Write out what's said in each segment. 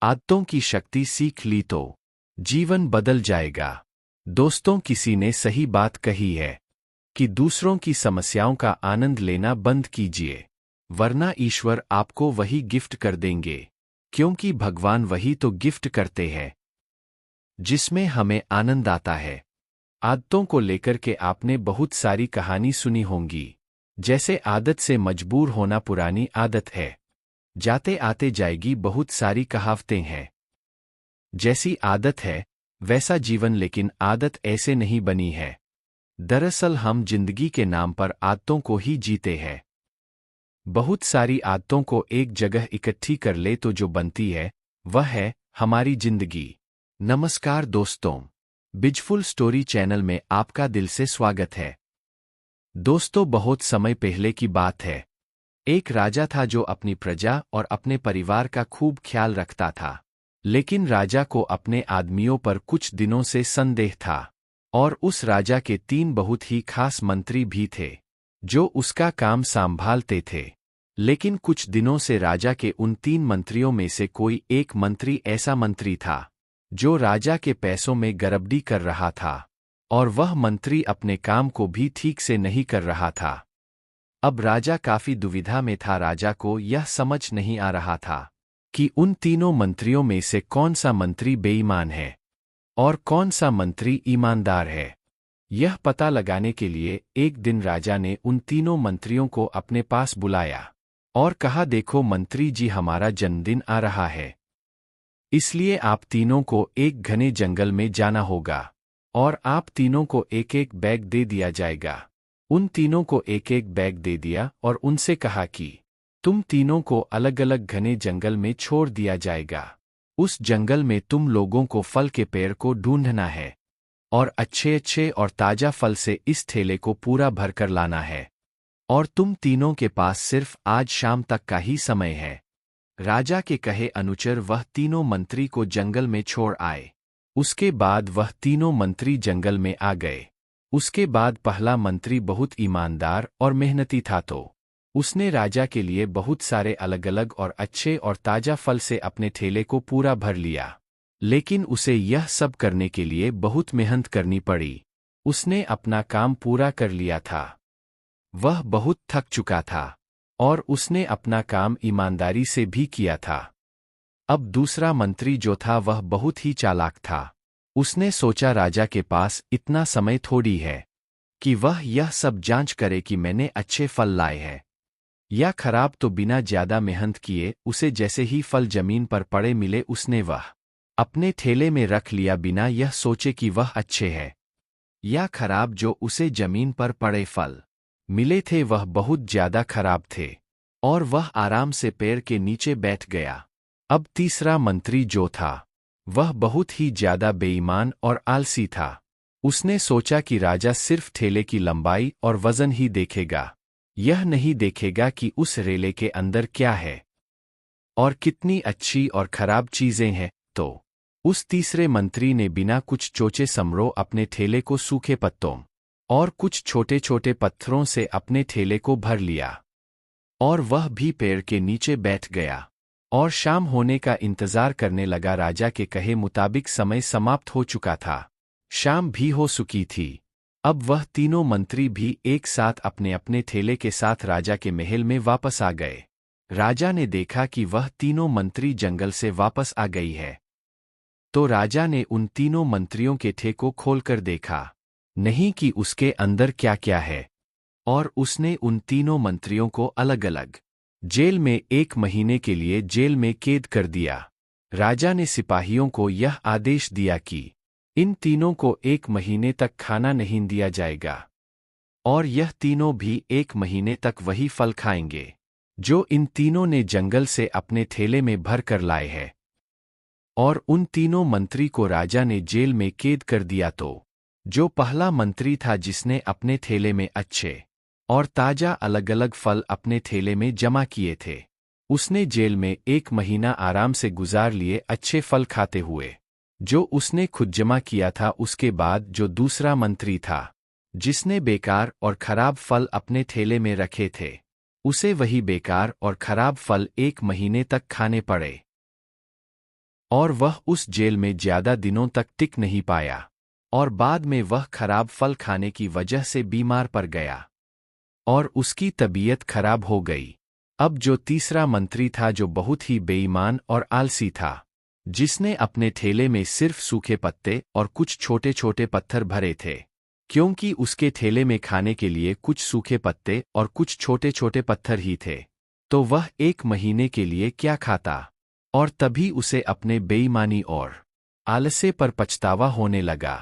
आदतों की शक्ति सीख ली तो जीवन बदल जाएगा। दोस्तों, किसी ने सही बात कही है कि दूसरों की समस्याओं का आनंद लेना बंद कीजिए, वरना ईश्वर आपको वही गिफ्ट कर देंगे, क्योंकि भगवान वही तो गिफ्ट करते हैं जिसमें हमें आनंद आता है। आदतों को लेकर के आपने बहुत सारी कहानी सुनी होंगी, जैसे आदत से मजबूर होना पुरानी आदत है, जाते आते जाएगी, बहुत सारी कहावतें हैं। जैसी आदत है वैसा जीवन, लेकिन आदत ऐसे नहीं बनी है। दरअसल हम जिंदगी के नाम पर आदतों को ही जीते हैं। बहुत सारी आदतों को एक जगह इकट्ठी कर ले तो जो बनती है वह है हमारी जिंदगी। नमस्कार दोस्तों, बिजफुल स्टोरी चैनल में आपका दिल से स्वागत है। दोस्तों, बहुत समय पहले की बात है। एक राजा था जो अपनी प्रजा और अपने परिवार का खूब ख्याल रखता था, लेकिन राजा को अपने आदमियों पर कुछ दिनों से संदेह था। और उस राजा के 3 बहुत ही खास मंत्री भी थे जो उसका काम संभालते थे। लेकिन कुछ दिनों से राजा के उन 3 मंत्रियों में से कोई एक मंत्री ऐसा मंत्री था जो राजा के पैसों में गड़बड़ी कर रहा था, और वह मंत्री अपने काम को भी ठीक से नहीं कर रहा था। अब राजा काफी दुविधा में था। राजा को यह समझ नहीं आ रहा था कि उन तीनों मंत्रियों में से कौन सा मंत्री बेईमान है और कौन सा मंत्री ईमानदार है। यह पता लगाने के लिए एक दिन राजा ने उन तीनों मंत्रियों को अपने पास बुलाया और कहा, देखो मंत्री जी, हमारा जन्मदिन आ रहा है, इसलिए आप तीनों को एक घने जंगल में जाना होगा और आप तीनों को एक एक बैग दे दिया जाएगा। उन तीनों को एक एक बैग दे दिया और उनसे कहा कि तुम तीनों को अलग अलग घने जंगल में छोड़ दिया जाएगा। उस जंगल में तुम लोगों को फल के पेड़ को ढूंढना है और अच्छे अच्छे और ताजा फल से इस ठेले को पूरा भरकर लाना है, और तुम तीनों के पास सिर्फ आज शाम तक का ही समय है। राजा के कहे अनुचर वह तीनों मंत्री को जंगल में छोड़ आए। उसके बाद वह तीनों मंत्री जंगल में आ गए। उसके बाद पहला मंत्री बहुत ईमानदार और मेहनती था, तो उसने राजा के लिए बहुत सारे अलग अलग और अच्छे और ताजा फल से अपने ठेले को पूरा भर लिया। लेकिन उसे यह सब करने के लिए बहुत मेहनत करनी पड़ी। उसने अपना काम पूरा कर लिया था, वह बहुत थक चुका था और उसने अपना काम ईमानदारी से भी किया था। अब दूसरा मंत्री जो था वह बहुत ही चालाक था। उसने सोचा राजा के पास इतना समय थोड़ी है कि वह यह सब जांच करे कि मैंने अच्छे फल लाए हैं या खराब, तो बिना ज्यादा मेहनत किए उसे जैसे ही फल जमीन पर पड़े मिले उसने वह अपने ठेले में रख लिया, बिना यह सोचे कि वह अच्छे हैं या खराब। जो उसे जमीन पर पड़े फल मिले थे वह बहुत ज्यादा खराब थे और वह आराम से पेड़ के नीचे बैठ गया। अब तीसरा मंत्री जो था वह बहुत ही ज्यादा बेईमान और आलसी था। उसने सोचा कि राजा सिर्फ ठेले की लंबाई और वजन ही देखेगा, यह नहीं देखेगा कि उस रेले के अंदर क्या है और कितनी अच्छी और खराब चीजें हैं। तो उस तीसरे मंत्री ने बिना कुछ सोचे समझे अपने ठेले को सूखे पत्तों और कुछ छोटे छोटे पत्थरों से अपने ठेले को भर लिया और वह भी पेड़ के नीचे बैठ गया और शाम होने का इंतजार करने लगा। राजा के कहे मुताबिक समय समाप्त हो चुका था, शाम भी हो चुकी थी। अब वह तीनों मंत्री भी एक साथ अपने अपने ठेले के साथ राजा के महल में वापस आ गए। राजा ने देखा कि वह तीनों मंत्री जंगल से वापस आ गई है, तो राजा ने उन तीनों मंत्रियों के ठेले को खोलकर देखा, नहीं कि उसके अंदर क्या क्या है, और उसने उन तीनों मंत्रियों को अलग अलग जेल में 1 महीने के लिए जेल में कैद कर दिया। राजा ने सिपाहियों को यह आदेश दिया कि इन तीनों को 1 महीने तक खाना नहीं दिया जाएगा और यह तीनों भी 1 महीने तक वही फल खाएंगे जो इन तीनों ने जंगल से अपने ठेले में भर कर लाए हैं। और उन तीनों मंत्री को राजा ने जेल में कैद कर दिया। तो जो पहला मंत्री था जिसने अपने ठेले में अच्छे और ताजा अलग अलग फल अपने ठेले में जमा किए थे, उसने जेल में 1 महीना आराम से गुजार लिए अच्छे फल खाते हुए जो उसने खुद जमा किया था। उसके बाद जो दूसरा मंत्री था जिसने बेकार और खराब फल अपने ठेले में रखे थे, उसे वही बेकार और खराब फल 1 महीने तक खाने पड़े। और वह उस जेल में ज्यादा दिनों तक टिक नहीं पाया और बाद में वह खराब फल खाने की वजह से बीमार पड़ गया और उसकी तबीयत खराब हो गई। अब जो तीसरा मंत्री था जो बहुत ही बेईमान और आलसी था, जिसने अपने ठेले में सिर्फ सूखे पत्ते और कुछ छोटे छोटे पत्थर भरे थे, क्योंकि उसके ठेले में खाने के लिए कुछ सूखे पत्ते और कुछ छोटे छोटे पत्थर ही थे, तो वह 1 महीने के लिए क्या खाता। और तभी उसे अपने बेईमानी और आलस्य पर पछतावा होने लगा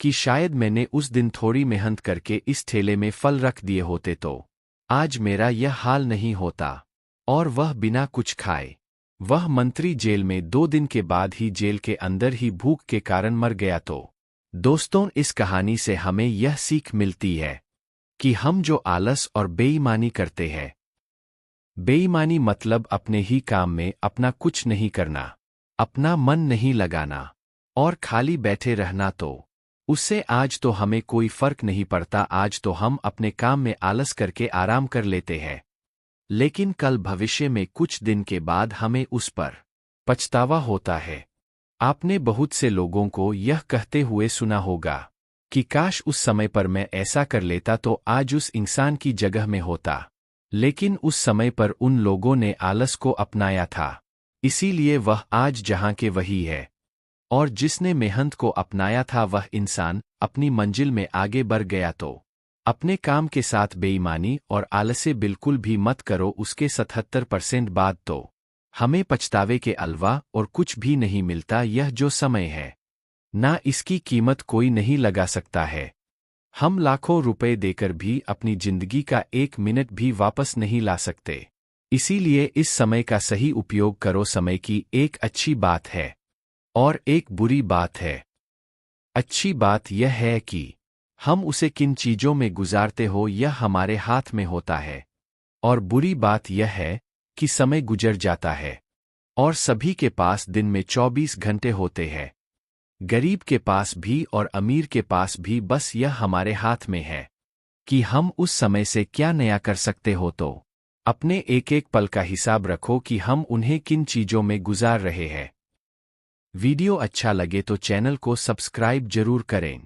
कि शायद मैंने उस दिन थोड़ी मेहनत करके इस ठेले में फल रख दिए होते तो आज मेरा यह हाल नहीं होता। और वह बिना कुछ खाए वह मंत्री जेल में 2 दिन के बाद ही जेल के अंदर ही भूख के कारण मर गया। तो दोस्तों, इस कहानी से हमें यह सीख मिलती है कि हम जो आलस और बेईमानी करते हैं, बेईमानी मतलब अपने ही काम में अपना कुछ नहीं करना, अपना मन नहीं लगाना और खाली बैठे रहना, तो उससे आज तो हमें कोई फर्क नहीं पड़ता। आज तो हम अपने काम में आलस करके आराम कर लेते हैं, लेकिन कल भविष्य में कुछ दिन के बाद हमें उस पर पछतावा होता है। आपने बहुत से लोगों को यह कहते हुए सुना होगा कि काश उस समय पर मैं ऐसा कर लेता तो आज उस इंसान की जगह में होता, लेकिन उस समय पर उन लोगों ने आलस को अपनाया था, इसीलिए वह आज जहां के वही है। और जिसने मेहनत को अपनाया था वह इंसान अपनी मंजिल में आगे बढ़ गया। तो अपने काम के साथ बेईमानी और आलस्य बिल्कुल भी मत करो। उसके 77% बाद तो हमें पछतावे के अलावा और कुछ भी नहीं मिलता। यह जो समय है ना, इसकी कीमत कोई नहीं लगा सकता है। हम लाखों रुपए देकर भी अपनी जिंदगी का 1 मिनट भी वापस नहीं ला सकते। इसीलिए इस समय का सही उपयोग करो। समय की एक अच्छी बात है और एक बुरी बात है। अच्छी बात यह है कि हम उसे किन चीजों में गुजारते हो यह हमारे हाथ में होता है, और बुरी बात यह है कि समय गुजर जाता है और सभी के पास दिन में 24 घंटे होते हैं। गरीब के पास भी और अमीर के पास भी, बस यह हमारे हाथ में है कि हम उस समय से क्या नया कर सकते हो। तो अपने एक एक पल का हिसाब रखो कि हम उन्हें किन चीजों में गुजार रहे हैं। वीडियो अच्छा लगे तो चैनल को सब्सक्राइब जरूर करें।